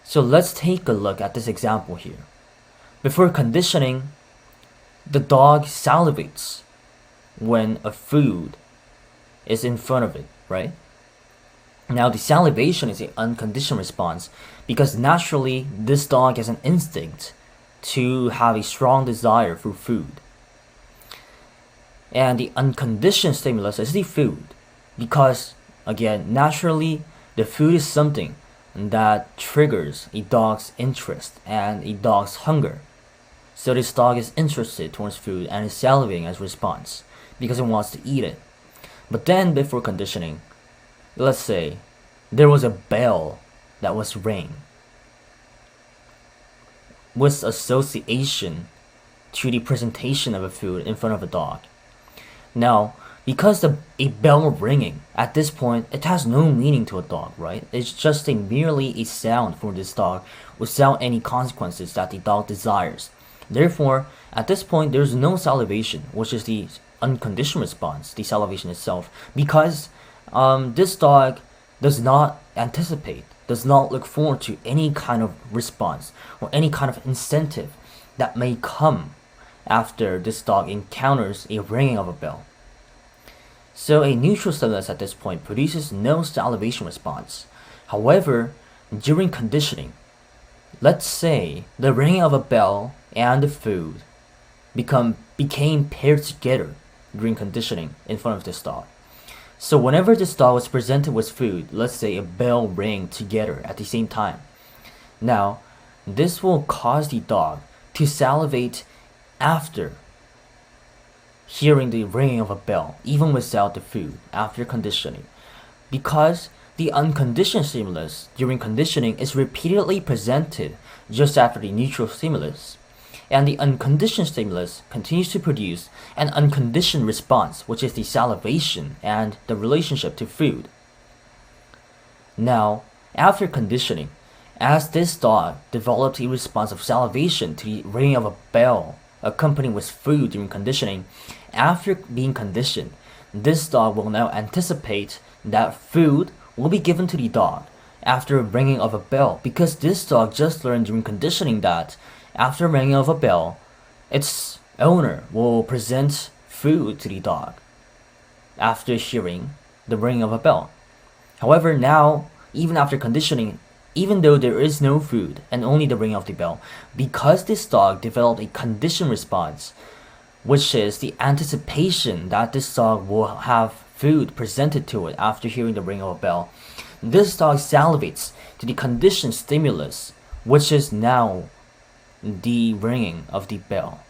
So let's take a look at this example here. Before conditioning, the dog salivates when a food is in front of it, right? Now the salivation is an unconditioned response because naturally this dog has an instinct to have a strong desire for food. And the unconditioned stimulus is the food because, again, naturally the food is something that triggers a dog's interest and a dog's hunger. So this dog is interested towards food and is salivating as a response because it wants to eat it. But then before conditioning, let's say there was a bell that was ringing with association to the presentation of a food in front of a dog. Now, because a bell ringing, at this point, it has no meaning to a dog, right? It's just merely a sound for this dog without any consequences that the dog desires. Therefore, at this point, there's no salivation, which is the unconditioned response, the salivation itself, because this dog does not anticipate, does not look forward to any kind of response or any kind of incentive that may come after this dog encounters a ringing of a bell. So a neutral stimulus at this point produces no salivation response. However, during conditioning, let's say the ringing of a bell and the food became paired together during conditioning in front of this dog. So whenever this dog was presented with food, let's say a bell ring together at the same time, now this will cause the dog to salivate after hearing the ringing of a bell, even without the food, after conditioning, because the unconditioned stimulus during conditioning is repeatedly presented just after the neutral stimulus, and the unconditioned stimulus continues to produce an unconditioned response, which is the salivation and the relationship to food. Now, after conditioning, as this dog developed a response of salivation to the ringing of a bell accompanied with food during conditioning, after being conditioned, this dog will now anticipate that food will be given to the dog after ringing of a bell, because this dog just learned during conditioning that after ringing of a bell, its owner will present food to the dog after hearing the ringing of a bell. However, now, even after conditioning, even though there is no food and only the ringing of the bell, because this dog developed a conditioned response, which is the anticipation that this dog will have food presented to it after hearing the ring of a bell, this dog salivates to the conditioned stimulus, which is now the ringing of the bell.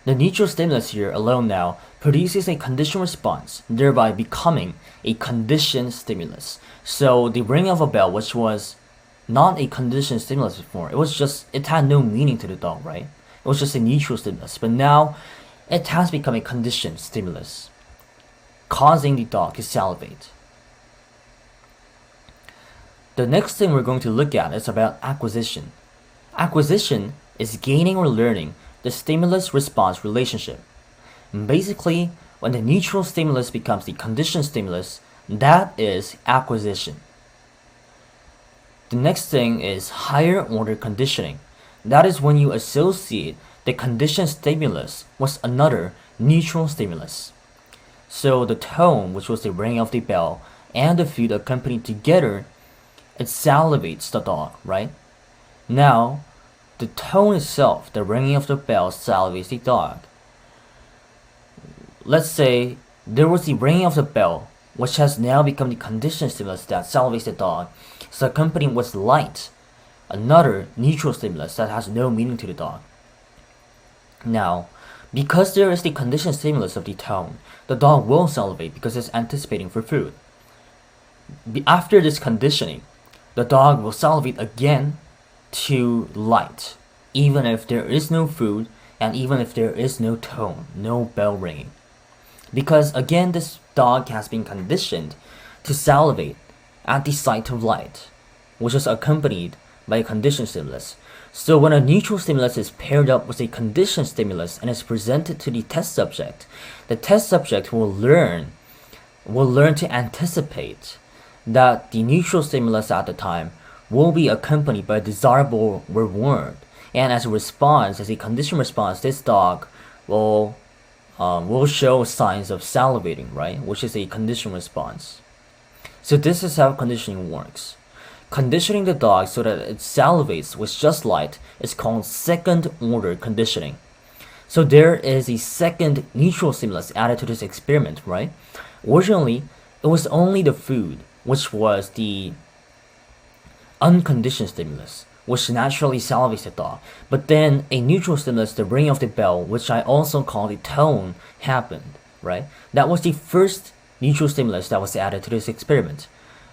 The neutral stimulus here alone now produces a conditioned response, thereby becoming a conditioned stimulus. So the ringing of a bell, which was not a conditioned stimulus before, it had no meaning to the dog, right? It was just a neutral stimulus, but now it has become a conditioned stimulus, causing the dog to salivate. The next thing we're going to look at is about acquisition. Acquisition is gaining or learning the stimulus-response relationship. Basically, when the neutral stimulus becomes the conditioned stimulus, that is acquisition. The next thing is higher order conditioning. That is when you associate the conditioned stimulus with another neutral stimulus. So the tone, which was the ringing of the bell, and the food accompanied together, it salivates the dog, right? Now, the tone itself, the ringing of the bell, salivates the dog. Let's say there was the ringing of the bell, which has now become the conditioned stimulus that salivates the dog, so accompanied with light, another neutral stimulus that has no meaning to the dog. Now, because there is the conditioned stimulus of the tone, the dog will salivate because it's anticipating for food. After this conditioning, the dog will salivate again to light, even if there is no food and even if there is no tone, no bell ringing. Because again, this dog has been conditioned to salivate at the sight of light, which is accompanied by a conditioned stimulus. So when a neutral stimulus is paired up with a conditioned stimulus and is presented to the test subject will learn will learn to anticipate that the neutral stimulus at the time will be accompanied by a desirable reward. And as a response, as a conditioned response, this dog will show signs of salivating, right? Which is a conditioned response. So this is how conditioning works. Conditioning the dog so that it salivates with just light is called second order conditioning. So there is a second neutral stimulus added to this experiment, right? Originally, it was only the food, which was the unconditioned stimulus, which naturally salivates the dog. But then a neutral stimulus, the ringing of the bell, which I also call the tone, happened, right? That was the first neutral stimulus that was added to this experiment.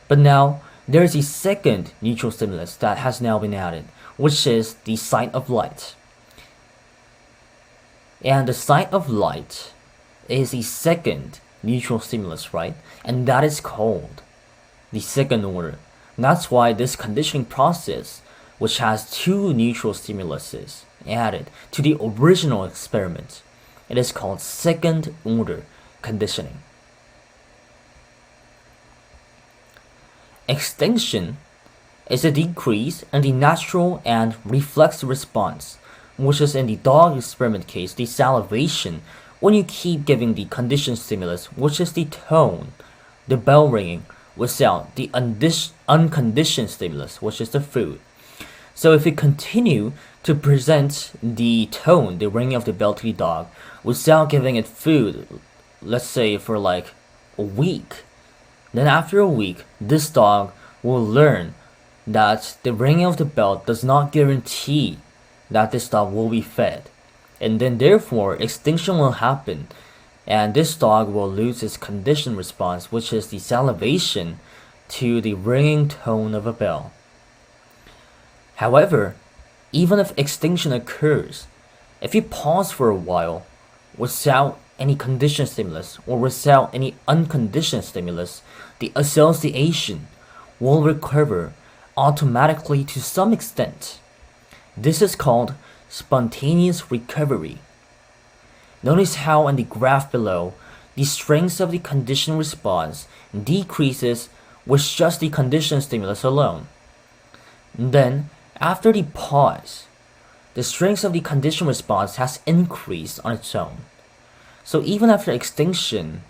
But now, there is a second neutral stimulus that has now been added, which is the sight of light. And the sight of light is the second neutral stimulus, right? And that is called the second order. And that's why this conditioning process, which has two neutral stimuluses added to the original experiment, it is called second order conditioning. Extinction is a decrease in the natural and reflex response, which is in the dog experiment case, the salivation, when you keep giving the conditioned stimulus, which is the tone, the bell ringing, without the unconditioned stimulus, which is the food. So if you continue to present the tone, the ringing of the bell to the dog, without giving it food, let's say for like a week, then after a week, this dog will learn that the ringing of the bell does not guarantee that this dog will be fed. And then therefore, extinction will happen, and this dog will lose its conditioned response, which is the salivation to the ringing tone of a bell. However, even if extinction occurs, if you pause for a while without any conditioned stimulus or without any unconditioned stimulus, the association will recover automatically to some extent. This is called spontaneous recovery. Notice how in the graph below, the strength of the conditioned response decreases with just the conditioned stimulus alone. Then, after the pause, the strength of the conditioned response has increased on its own. So even after extinction,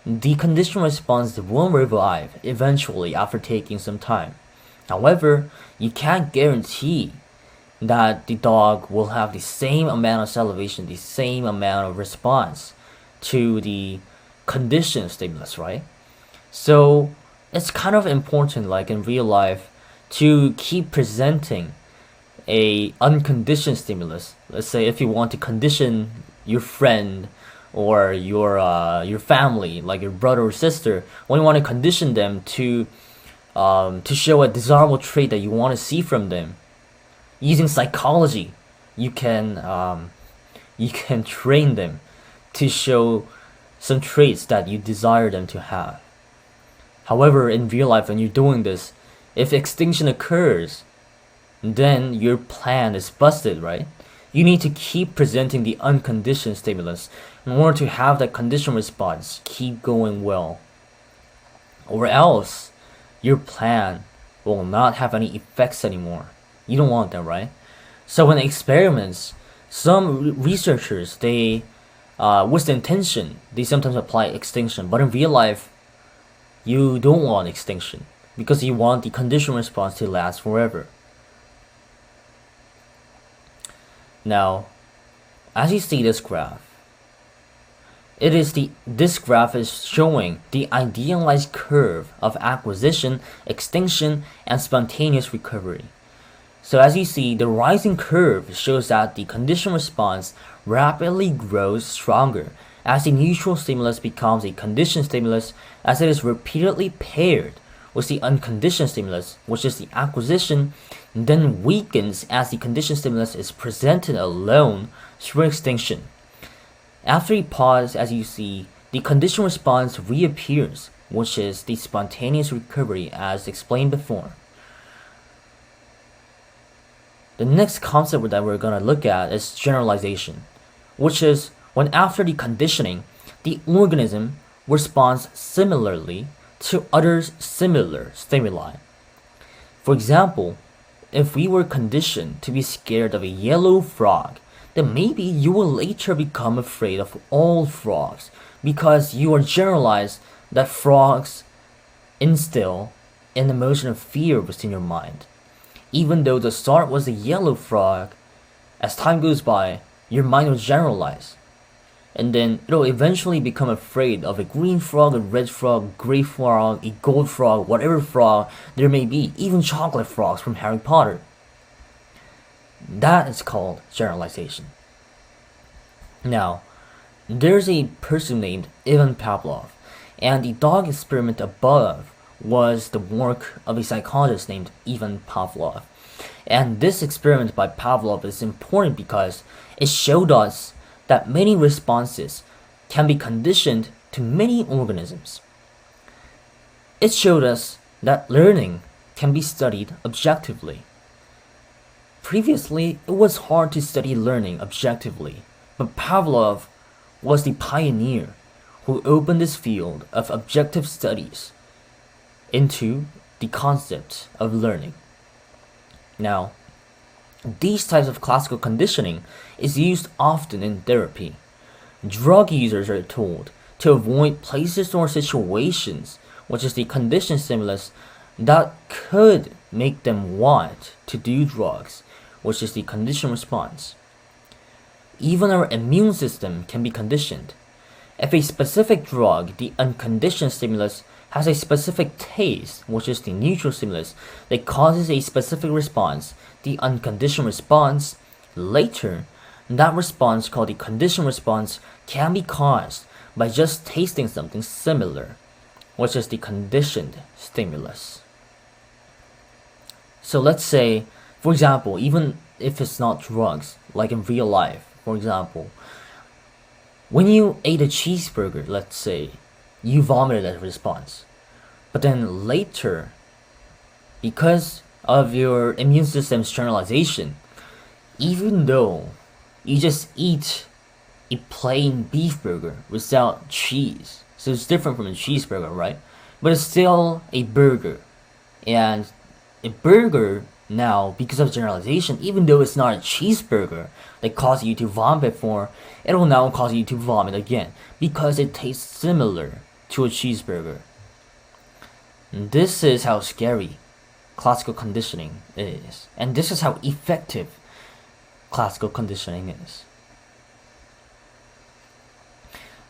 the conditioned response will revive eventually after taking some time. However, you can't guarantee that the dog will have the same amount of salivation, the same amount of response to the conditioned stimulus, right? So it's kind of important, like in real life, to keep presenting a unconditioned stimulus. Let's say if you want to condition your friend or your family, like your brother or sister, when you want to condition them to show a desirable trait that you want to see from them, using psychology, you can train them to show some traits that you desire them to have. However, in real life, when you're doing this, if extinction occurs, then your plan is busted, right? You need to keep presenting the unconditioned stimulus in order to have that conditioned response keep going well. Or else, your plan will not have any effects anymore. You don't want that, right? So in experiments, some researchers, they, with the intention, they sometimes apply extinction. But in real life, you don't want extinction because you want the conditioned response to last forever. Now, as you see this graph, this graph is showing the idealized curve of acquisition, extinction, and spontaneous recovery. So as you see, the rising curve shows that the conditioned response rapidly grows stronger as the neutral stimulus becomes a conditioned stimulus, as it is repeatedly paired with the unconditioned stimulus, which is the acquisition, and then weakens as the conditioned stimulus is presented alone through extinction. After a pause, as you see, the conditioned response reappears, which is the spontaneous recovery as explained before. The next concept that we're going to look at is generalization, which is when after the conditioning, the organism responds similarly to other similar stimuli. For example, if we were conditioned to be scared of a yellow frog, then maybe you will later become afraid of all frogs because you are generalized that frogs instill an emotion of fear within your mind. Even though the start was a yellow frog, as time goes by, your mind will generalize. And then it'll eventually become afraid of a green frog, a red frog, gray frog, a gold frog, whatever frog there may be, even chocolate frogs from Harry Potter. That is called generalization. Now, there's a person named Ivan Pavlov, and the dog experiment above was the work of a psychologist named Ivan Pavlov. And this experiment by Pavlov is important because it showed us that many responses can be conditioned to many organisms. It showed us that learning can be studied objectively. Previously, it was hard to study learning objectively, but Pavlov was the pioneer who opened this field of objective studies into the concept of learning. Now, these types of classical conditioning is used often in therapy. Drug users are told to avoid places or situations, which is the conditioned stimulus that could make them want to do drugs, which is the conditioned response. Even our immune system can be conditioned. If a specific drug, the unconditioned stimulus, has a specific taste, which is the neutral stimulus, that causes a specific response, the unconditioned response, later, that response called the conditioned response can be caused by just tasting something similar, which is the conditioned stimulus. So let's say, for example, even if it's not drugs, like in real life, for example, when you ate a cheeseburger, let's say, you vomited as a response. But then later, because of your immune system's generalization, even though you just eat a plain beef burger without cheese, so it's different from a cheeseburger, right? But it's still a burger. And a burger now, because of generalization, even though it's not a cheeseburger that causes you to vomit before, it will now cause you to vomit again because it tastes similar to a cheeseburger. And this is how scary classical conditioning is. And this is how effective classical conditioning is.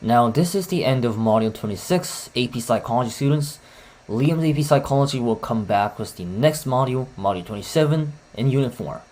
Now, this is the end of Module 26, AP Psychology students. Liam's AP Psychology will come back with the next module, Module 27, in Unit 4.